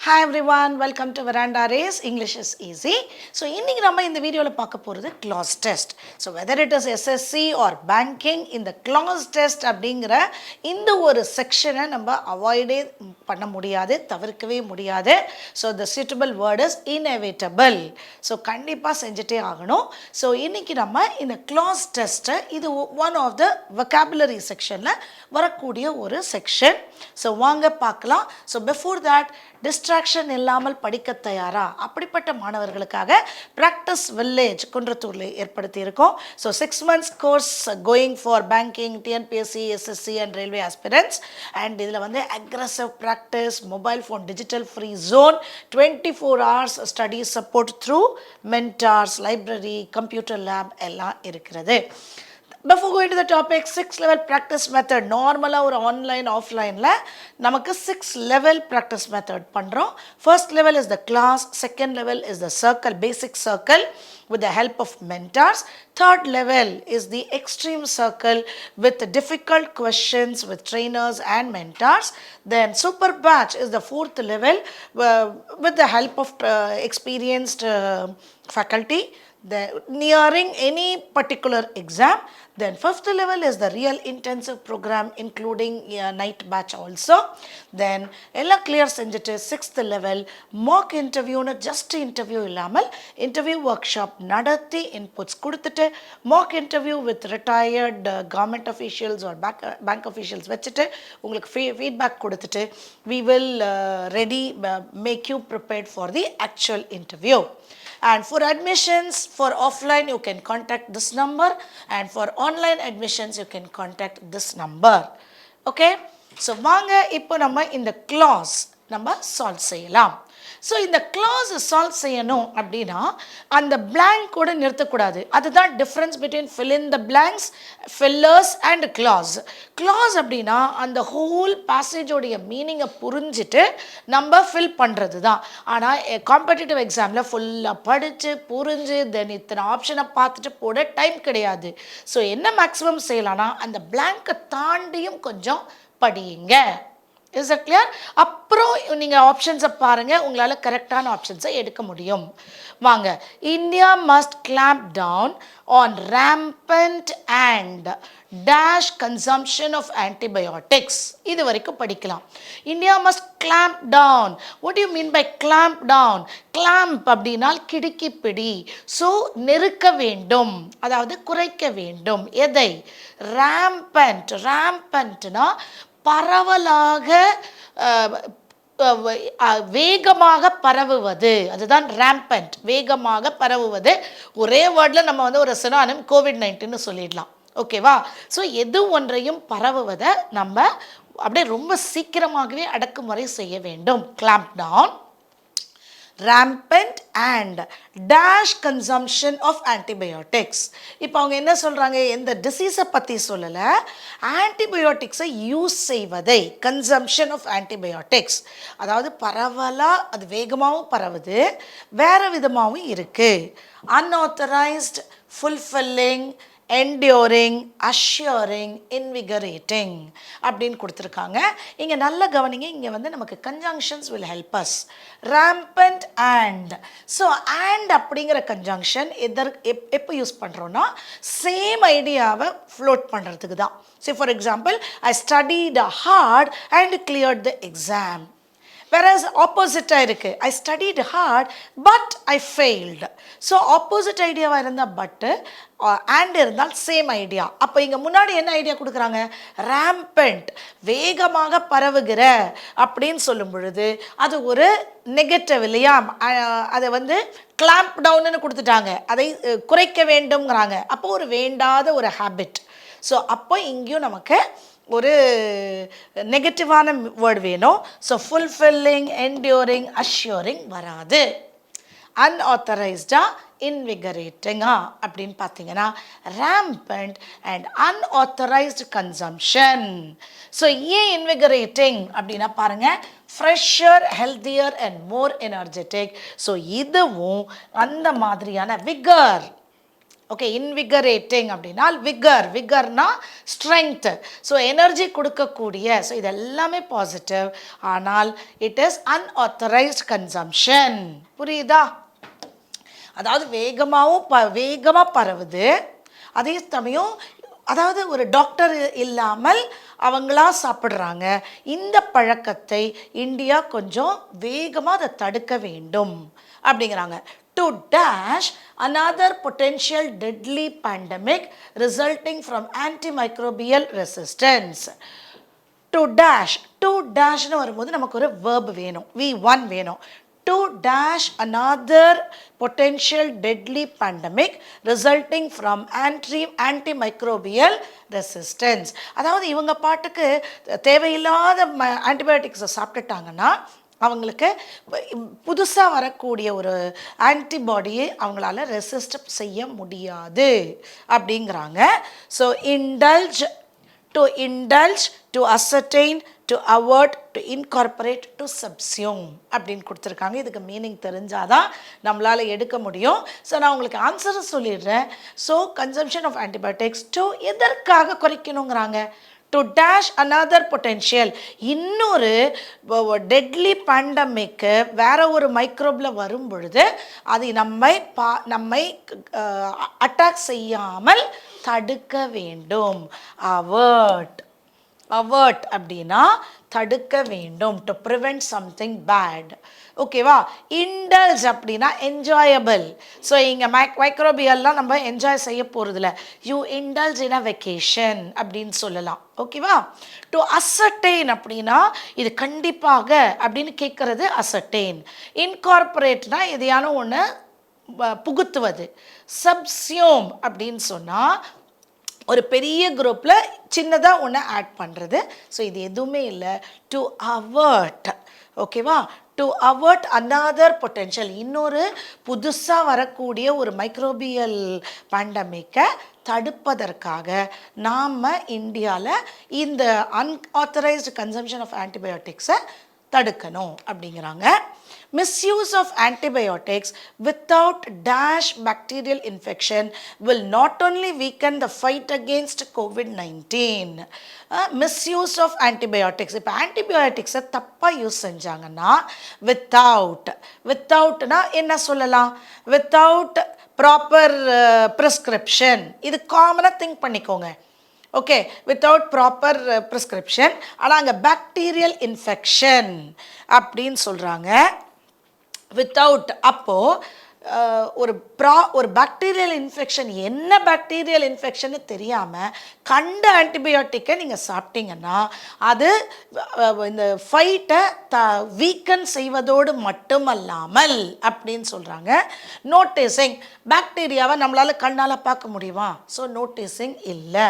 Hi everyone, welcome to Veranda Race. English is easy. So, இன்னைக்கு நம்ம இந்த வீடியோல பார்க்க போறது clause test. So, whether it is SSC or banking, இந்த clause test அப்படிங்கிற இந்த ஒரு செக்ஷனை நம்ம அவாய்டே பண்ண முடியாது, தவிர்க்கவே முடியாது. So, the suitable word is inevitable. So, கண்டிப்பா செஞ்சிட்டே ஆகணும். So, இன்னைக்கு நம்ம இந்த clause test இது one of the vocabulary sectionல வரக்கூடிய ஒரு section. So, வாங்க பார்க்கலாம். So, before that டிஸ்ட்ராக்ஷன் இல்லாமல் படிக்க தயாரா அப்படிப்பட்ட மாணவர்களுக்காக ப்ராக்டிஸ் வில்லேஜ் குன்றத்தூரில் ஏற்படுத்தி இருக்கோம். So 6 months course going for banking, TNPSC, SSC and railway aspirants. And இதில் வந்து aggressive practice, mobile phone digital free zone, 24 hours study support through mentors, library, computer lab எல்லாம் இருக்கிறது. Before going to the topic, 6 level practice method. Normally or online, offline la namakku 6 level practice method pandrom. First level is the class, second level is the circle, basic circle with the help of mentors. Third level is the extreme circle with the difficult questions with trainers and mentors. Then super batch is the fourth level with the help of experienced faculty. Nearing any particular exam. Then fifth level is the real intensive program including night batch also. Then ella clear senjittu sixth level mock interview na just interview illamal interview workshop nadatti inputs kudutittu mock interview with retired government officials or bank officials vechittu ungalku feedback kudutittu we will ready make you prepared for the actual interview. And for admissions, for offline, you can contact this number. And for online admissions, you can contact this number. Okay? So, vaanga ipo nama in the clause நம்ம solve செய்யலாம். So இந்த clause solve செய்யணும் அப்படின்னா அந்த blank கூட நிறுத்தக்கூடாது. அதுதான் difference between fill in the blanks, fillers and clause. clause அப்படின்னா அந்த ஹோல் பேசேஜோடைய மீனிங்கை புரிஞ்சுட்டு நம்ம ஃபில் பண்ணுறது தான். ஆனால் காம்படிட்டிவ் எக்ஸாமில் ஃபுல்லாக படித்து புரிஞ்சு தென் இத்தனை ஆப்ஷனை பார்த்துட்டு போட டைம் கிடையாது. ஸோ என்ன மேக்ஸிமம் செய்யலாம்னா அந்த blank-ஐ தாண்டியும் கொஞ்சம் படியுங்க. Is that clear? அப்புறம் நீங்கள் ஆப்ஷன்ஸை பாருங்கள், உங்களால் கரெக்டான ஆப்ஷன்ஸை எடுக்க முடியும். வாங்க. India must clamp down on rampant and dash consumption of antibiotics. இது வரைக்கும் படிக்கலாம். India must clamp down. What do you mean by clamp down? Clamp அப்படின்னால் கிடுக்கி பிடி. ஸோ நெருக்க வேண்டும், அதாவது குறைக்க வேண்டும். எதை? rampant. rampantனா பரவலாக வேகமாக பரவுவது, அதுதான் rampant. வேகமாக பரவுவது. ஒரே வேர்டில் நம்ம வந்து ஒரு சினானிம் COVID-19 சொல்லிடலாம். ஓகேவா? ஸோ எது ஒன்றையும் பரவுவதை நம்ம அப்படியே ரொம்ப சீக்கிரமாகவே அடக்குமுறை செய்ய வேண்டும். clamp down, rampant and dash consumption of antibiotics. இப்போ அவங்க என்ன சொல்கிறாங்க, எந்த டிசீஸை பற்றி சொல்லலை, ஆன்டிபயோட்டிக்ஸை யூஸ் செய்வதை, கன்சம்ஷன் ஆஃப் ஆன்டிபயோட்டிக்ஸ். அதாவது பரவலாக அது வேகமாகவும் பரவுது, வேறு விதமாகவும் இருக்குது. unauthorized, fulfilling, enduring, assuring, invigorating அப்படின்னு கொடுத்துருக்காங்க. இங்கே நல்ல கவனிங்க, இங்கே வந்து நமக்கு conjunctions will help us. rampant and. So and அப்படிங்கிற conjunction எப்போ யூஸ் பண்ணுறோன்னா சேம் ஐடியாவை ஃப்ளோட் பண்ணுறதுக்கு தான். See for example, I studied hard and cleared the exam. Whereas ஆப்போசிட்டாக இருக்குது, I studied hard but I failed. So opposite ஐடியாவாக இருந்தால் பட்டு அண்ட் இருந்தால் சேம் ஐடியா. அப்போ இங்கே முன்னாடி என்ன ஐடியா கொடுக்குறாங்க, rampant, வேகமாக பரவுகிற அப்படின்னு சொல்லும் பொழுது அது ஒரு நெகட்டிவ் இல்லையா? அதை வந்து clamp downன்னு கொடுத்துட்டாங்க, அதை குறைக்க வேண்டும்ங்கிறாங்க. அப்போ ஒரு வேண்டாத ஒரு ஹேபிட். ஸோ அப்போ இங்கேயும் நமக்கு ஒரு நெகட்டிவான வேர்டு வேணும். ஸோ ஃபுல்ஃபில்லிங், என்டியூரிங், அஷ்யூரிங் வராது. அன்ஆத்தரைஸ்டாக, இன்விகரேட்டிங்கா அப்படின்னு பார்த்தீங்கன்னா rampant and unauthorized consumption. So ஏன் இன்விகரேட்டிங் அப்படின்னா பாருங்கள், fresher, healthier and more energetic. So இதுவும் அந்த மாதிரியான விகர். ஓகே, இன்விகரேட்டிங் அப்படின்னா விகர்னா ஸ்ட்ரென்த். ஸோ எனர்ஜி கொடுக்கக்கூடிய, ஸோ இது எல்லாமே பாசிட்டிவ். ஆனால் இட் இஸ் அன்ஆத்தரைஸ்ட் கன்சம்ஷன். புரியுதா? அதாவது வேகமாக பரவுது, அதே சமயம் அதாவது ஒரு டாக்டர் இல்லாமல் அவங்களா சாப்பிட்றாங்க. இந்த பழக்கத்தை இந்தியா கொஞ்சம் வேகமாக அதை தடுக்க வேண்டும் அப்படிங்கிறாங்க. To dash another potential deadly pandemic resulting from antimicrobial resistance. To dashனு வரும்போது நமக்கு ஒரு verb வேணும், V1 வேணும். To dash another potential deadly pandemic resulting from antimicrobial resistance. அதாவது இவங்க பாட்டுக்கு தேவையில்லாத ஆன்டிபயோட்டிக்ஸை சாப்பிட்டுட்டாங்கன்னா அவங்களுக்கு புதுசாக வரக்கூடிய ஒரு ஆன்டிபாடியை அவங்களால ரெசிஸ்ட் செய்ய முடியாது அப்படிங்கிறாங்க. So indulge, to ascertain, to avert, to incorporate, to subsume அப்படின்னு கொடுத்துருக்காங்க. இதுக்கு மீனிங் தெரிஞ்சாதான் நம்மளால் எடுக்க முடியும். ஸோ நான் உங்களுக்கு ஆன்சரை சொல்லிடுறேன். So consumption of antibiotics to எதற்காக குறைக்கணுங்கிறாங்க? டு டேஷ் அனதர் பொட்டென்ஷியல், இன்னொரு டெட்லி பேண்டமிக்கு வேற ஒரு மைக்ரோபில் வரும் பொழுது அது நம்மை அட்டாக் செய்யாமல் தடுக்க வேண்டும். அவர்ட் அப்படின்னா தடுக்க வேண்டும், டு ப்ரிவெண்ட் சம்திங் பேட். ஓகேவா? இண்டல்ஜ் அப்படின்னா என்ஜாயபிள். ஸோ இங்கே மைக்ரோபியல்லாம் நம்ம என்ஜாய் செய்ய போகிறதில்ல. You indulge in a vacation அப்படின்னு சொல்லலாம். ஓகேவா? டு அசர்டெயின் அப்படின்னா இது கண்டிப்பாக அப்படின்னு கேட்குறது அசர்டெயின். இன்கார்பரேட்னா எதையான ஒன்று புகுத்துவது. சப்சியூம் அப்படின்னு சொன்னால் ஒரு பெரிய குரூப்பில் சின்னதாக ஒன்று ஆட் பண்ணுறது. ஸோ இது எதுவுமே இல்லை. டு அவர்ட், ஓகேவா? டு அவர்ட் அனதர் பொட்டென்ஷியல், இன்னொரு புதுசாக வரக்கூடிய ஒரு மைக்ரோபியல் பேண்டமிக்கை தடுப்பதற்காக நாம் இந்தியாவில் இந்த அன்ஆத்தரைஸ்டு கன்சம்ஷன் ஆஃப் ஆன்டிபயோட்டிக்ஸை தடுக்கணும் அப்படிங்கிறாங்க. Misuse of antibiotics without dash bacterial infection will not only weaken the fight against COVID-19. Misuse of antibiotics, இப்போ ஆன்டிபயோட்டிக்ஸை தப்பாக யூஸ் செஞ்சாங்கன்னா வித்தவுட்னா என்ன சொல்லலாம்? Without proper prescription. இது காமனாக திங்க் பண்ணிக்கோங்க. Okay, without proper prescription. ஆனால் அங்கே பாக்டீரியல் இன்ஃபெக்ஷன் அப்படின்னு சொல்கிறாங்க. வித்தவுட் அப்போது ஒரு பாக்டீரியல் இன்ஃபெக்ஷன், என்ன பாக்டீரியல் இன்ஃபெக்ஷன்னு தெரியாமல் கண்ட ஆன்டிபயோட்டிக்கை நீங்கள் சாப்பிட்டீங்கன்னா அது இந்த ஃபைட்டை வீக்கன் செய்வதோடு மட்டுமல்லாமல் அப்படின்னு சொல்கிறாங்க. நோட்டீசிங், பாக்டீரியாவை நம்மளால் கண்ணால் பார்க்க முடியுமா? ஸோ நோட்டீசிங் இல்லை.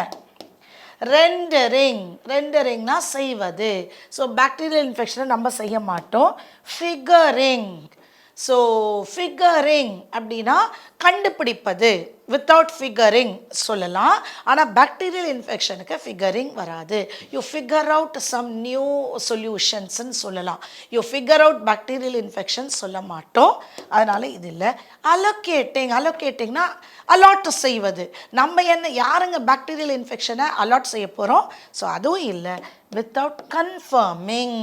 ரெண்டரிங்னா செய்வது. ஸோ பாக்டீரியல் இன்ஃபெக்ஷனை நம்ம செய்ய மாட்டோம். ஃபிகரிங், ஸோ ஃபிகரிங் அப்படின்னா கண்டுபிடிப்பது. வித்தவுட் ஃபிகரிங் சொல்லலாம். ஆனால் பாக்டீரியல் இன்ஃபெக்ஷனுக்கு ஃபிகரிங் வராது. You figure out some new சொல்யூஷன்ஸ்ன்னு சொல்லலாம். You figure out bacterial infection சொல்ல மாட்டோம். அதனால் இது இல்லை. அலோகேட்டிங்னா அலாட் செய்வது. நம்ம யாருங்க பாக்டீரியல் இன்ஃபெக்ஷனை அலாட் செய்ய போகிறோம்? ஸோ அதுவும் இல்லை. வித்தவுட் கன்ஃபர்மிங்,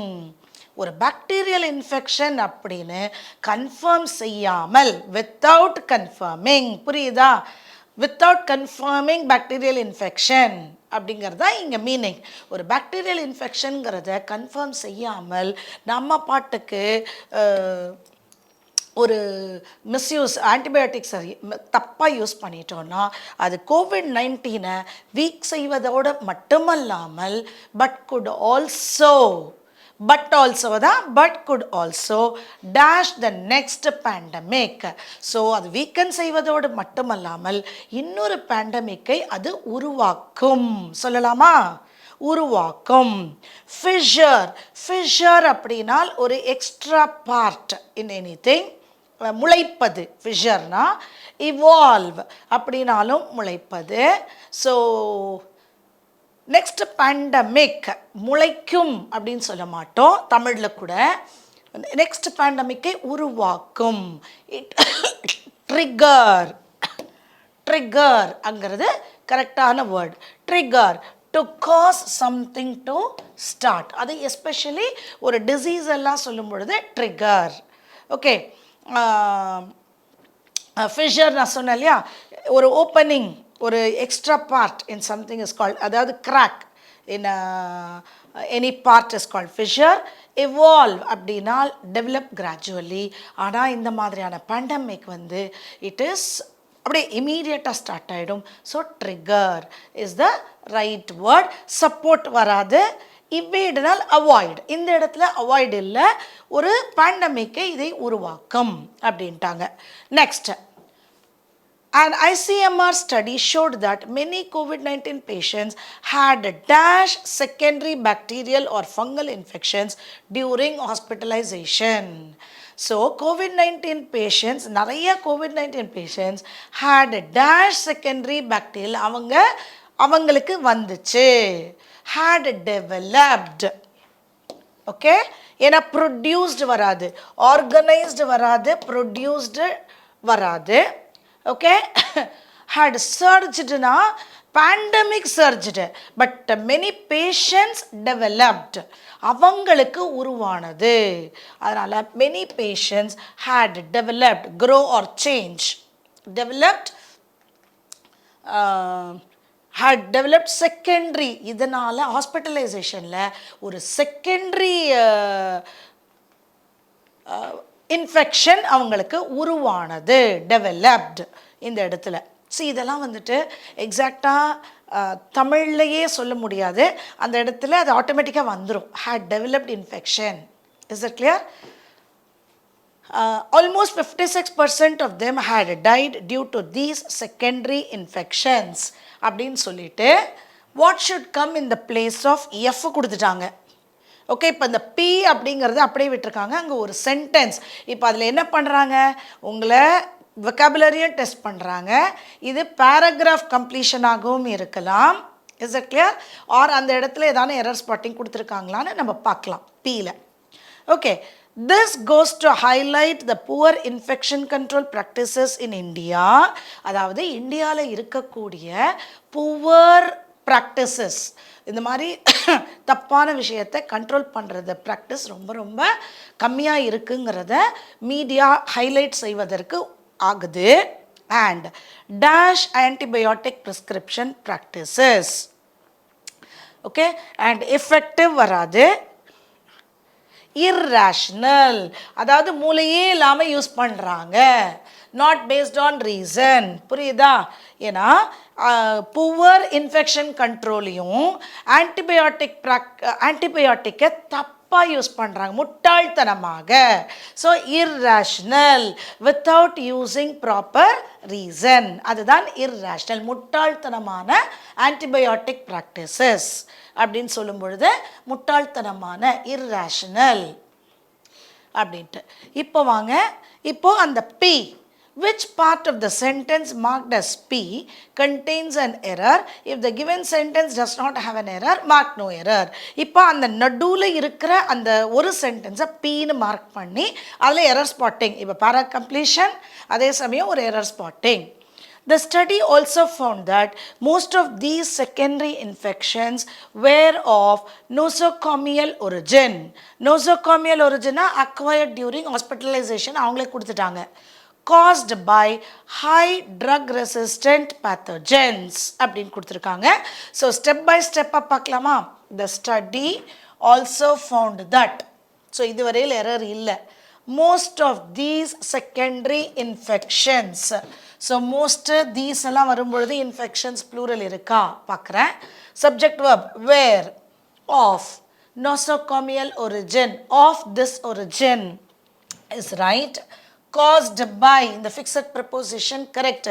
ஒரு பாக்டீரியல் இன்ஃபெக்ஷன் அப்படின்னு கன்ஃபார்ம் செய்யாமல், வித்தவுட் கன்ஃபர்மிங். புரியுதா? வித்தவுட் கன்ஃபர்மிங் பாக்டீரியல் இன்ஃபெக்ஷன் அப்படிங்கிறது தான் இங்கே மீனிங். ஒரு பாக்டீரியல் இன்ஃபெக்ஷனுங்கிறத கன்ஃபார்ம் செய்யாமல் நம்ம பாட்டுக்கு ஒரு மிஸ்யூஸ் ஆன்டிபயோட்டிக்ஸை தப்பாக யூஸ் பண்ணிட்டோன்னா அது COVID-19 வீக் செய்வதோடு மட்டுமல்லாமல் but could also dash the next pandemic. So அது வீக்கன் செய்வதோடு மட்டுமல்லாமல் இன்னொரு பேண்டமிக்கை அது உருவாக்கும். சொல்லலாமா? உருவாக்கும். ஃபிஷர் அப்படின்னால் ஒரு எக்ஸ்ட்ரா பார்ட் இன் எனிதிங், முளைப்பது. ஃபிஷர்னா இவால்வ் அப்படின்னாலும் முளைப்பது. ஸோ நெக்ஸ்ட் பேண்டமிக், முளைக்கும் அப்படின்னு சொல்ல மாட்டோம் தமிழில் கூட. நெக்ஸ்ட் பேண்டமிக்கை உருவாக்கும். ட்ரிகர் அங்கிறது கரெக்டான word. Trigger to cause something to start. அது எஸ்பெஷலி ஒரு டிசீஸ் எல்லாம் சொல்லும் பொழுது ட்ரிகர். ஓகே, ஃபிஷர் நான் சொன்னேன் இல்லையா, ஒரு ஓப்பனிங், ஒரு extra part in something is called, அதாவது crack in any part is called fissure. Evolve அப்படின்னா டெவலப் கிராஜுவலி. ஆனால் இந்த மாதிரியான பேண்டமிக் வந்து இட் இஸ் அப்படியே இமீடியட்டாக ஸ்டார்ட் ஆகிடும். So trigger is the right word. Support வராது. இவ்வேடுனால் அவாய்ட். இந்த இடத்துல அவாய்ட் இல்லை, ஒரு பேண்டமிக்கை இதை உருவாக்கும் அப்படின்ட்டாங்க. Next, an ICMR study showed that many COVID-19 patients had dash secondary bacterial or fungal infections during hospitalization. So COVID-19 patients, நிறைய COVID-19 patients had dash secondary bacterial, அவங்களுக்கு வந்துச்சு, had developed. ஓகே, ஏன்னா produced வராது, organised வராது, produced வராது. Okay, had surged na pandemic surged, but many patients developed, அவங்களுக்கு உருவானது. அதனால many patients had developed, grow or change, developed, had developed secondary. இதனால ஹாஸ்பிட்டலைசேஷன்ல ஒரு செகண்டரி இன்ஃபெக்ஷன் அவங்களுக்கு உருவானது, டெவலப்டு இந்த இடத்துல. ஸோ இதெல்லாம் வந்துட்டு எக்ஸாக்டாக தமிழ்லையே சொல்ல முடியாது, அந்த இடத்துல அது ஆட்டோமேட்டிக்காக வந்துடும். Had developed infection. Is it clear? Almost 56% of them had died due to these secondary infections அப்படின்னு சொல்லிட்டு what should come in the place of F கொடுத்துட்டாங்க. ஓகே, இப்போ இந்த பி அப்படிங்கிறது அப்படியே விட்டுருக்காங்க, அங்கே ஒரு சென்டென்ஸ். இப்போ அதில் என்ன பண்ணுறாங்க, உங்களை வெக்காபுலரியும் டெஸ்ட் பண்ணுறாங்க. இது பேராகிராஃப் கம்ப்ளீஷனாகவும் இருக்கலாம். Is it clear? ஆர் அந்த இடத்துல ஏதாவது எரர் ஸ்பாட்டிங் கொடுத்துருக்காங்களான்னு நம்ம பார்க்கலாம் பியில். Okay, this goes to highlight the poor infection control practices in India. அதாவது இந்தியாவில் இருக்கக்கூடிய poor practices, இந்த மாதிரி தப்பான விஷயத்தை கண்ட்ரோல் பண்ணுறது ப்ராக்டிஸ் ரொம்ப ரொம்ப கம்மியாக இருக்குங்கிறத மீடியா ஹைலைட் செய்வதற்கு ஆகுது. And dash antibiotic prescription practices. Okay, and effective வராது. irrational, அதாவது மூளையே இல்லாமல் யூஸ் பண்ணுறாங்க. Not based on reason. புரியுதா? ஏன்னா புவர் இன்ஃபெக்ஷன் கண்ட்ரோலையும் ஆன்டிபயோட்டிக்கை தப்பாக யூஸ் பண்ணுறாங்க, முட்டாள்தனமாக. So irrational, without using proper reason. அதுதான் irrational, முட்டாள்தனமான ஆன்டிபயோட்டிக் ப்ராக்டிசஸ் அப்படின்னு சொல்லும் பொழுது முட்டாள்தனமான irrational அப்படின்ட்டு. இப்போ வாங்க, இப்போ அந்த B, which part of the sentence marked as P contains an error? If the given sentence does not have an error, mark no error. இப்போ அந்த நடுவில் இருக்கிற அந்த ஒரு சென்டென்ஸை Pன்னு மார்க் பண்ணி அதில் எரர் ஸ்பாட்டிங். இப்போ பேரா கம்ப்ளீஷன், அதே சமயம் ஒரு error spotting. The study also found that most of these secondary infections were of nosocomial origin. Nosocomial origin acquired during hospitalization, அவங்களே கொடுத்துட்டாங்க. Caused by high drug resistant pathogens அப்படின்னு கொடுத்துருக்காங்க. ஸோ ஸ்டெப் பை ஸ்டெப்பாக பார்க்கலாமா? The study also found that, so இதுவரையில் error இல்லை. Most of these secondary infections, so most these எல்லாம் வரும்பொழுது இன்ஃபெக்ஷன்ஸ் ப்ளூரல் இருக்கா பார்க்குறேன். Subject verb where, of, nosocomial origin, of this origin is right. Caused by, இந்த fixed preposition correct,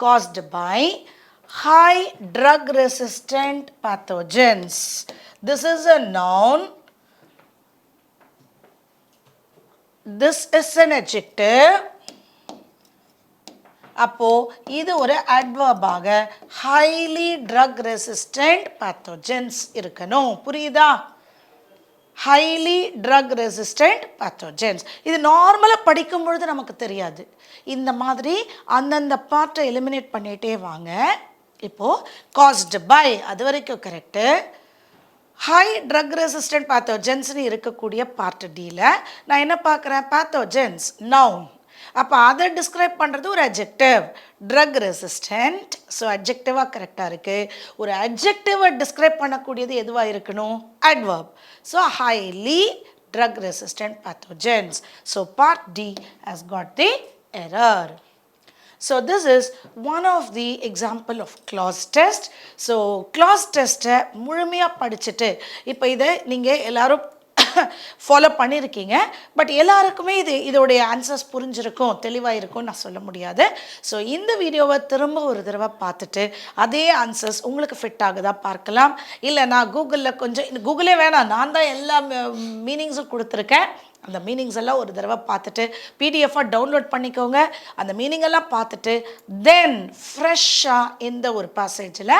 caused by high drug resistant pathogens. This is a noun, this is an adjective. அப்போ இது ஒரு adverb-ஆக highly drug resistant pathogens இருக்கணும். புரியுதா? Highly drug resistant pathogens. இது நார்மலாக படிக்கும் பொழுது நமக்கு தெரியாது. இந்த மாதிரி அந்தந்த பார்ட்டை எலிமினேட் பண்ணிகிட்டே வாங்க. இப்போது காஸ்டு பை அது வரைக்கும் கரெக்டு. ஹை ட்ரக் ரெசிஸ்டன்ட் பேத்தோஜென்ஸ்னு இருக்கக்கூடிய பார்ட் டியில் நான் என்ன பார்க்குறேன்? Pathogens noun. அப்போ அதை டிஸ்கிரைப் பண்ணுறது ஒரு அட்ஜெக்டிவ், ட்ரக் ரெசிஸ்டன்ட். ஸோ அட்ஜெக்டிவாக கரெக்டாக இருக்குது. ஒரு அட்ஜெக்டிவை டிஸ்கிரைப் பண்ணக்கூடியது எதுவாக இருக்கணும்? Adverb. So highly drug resistant pathogens. So part D has got the error. So this is one of the example of clause test. So clause test முழுமையாக படிச்சுட்டு இப்போ இதை நீங்கள் எல்லாரும் ஃபாலோ பண்ணியிருக்கீங்க. பட் எல்லாருக்குமே இதோடைய ஆன்சர்ஸ் புரிஞ்சிருக்கும், தெளிவாக இருக்கும்னு நான் சொல்ல முடியாது. ஸோ இந்த வீடியோவை திரும்ப ஒரு தடவை பார்த்துட்டு அதே ஆன்சர்ஸ் உங்களுக்கு ஃபிட் ஆகுதா பார்க்கலாம். இல்லை நான் கூகுளே வேணாம், நான் தான் எல்லா மீனிங்ஸும் கொடுத்துருக்கேன். அந்த மீனிங்ஸ் எல்லாம் ஒரு தடவை பார்த்துட்டு பிடிஎஃபாக டவுன்லோட் பண்ணிக்கோங்க. அந்த மீனிங்கெல்லாம் பார்த்துட்டு தென் ஃப்ரெஷ்ஷாக இந்த ஒரு பேசேஜில்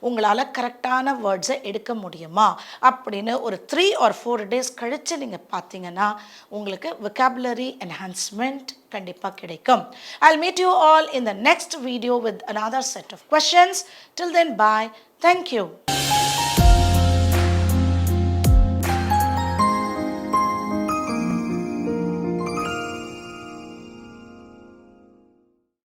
உங்களால் கரெக்டான வேர்ட்ஸை எடுக்க முடியுமா அப்படின்னு ஒரு 3 or 4 days கழித்து நீங்கள் பார்த்தீங்கன்னா உங்களுக்கு vocabulary enhancement கண்டிப்பாக கிடைக்கும். I'll meet you all in the next video with another set of questions. Till then, bye. Thank you.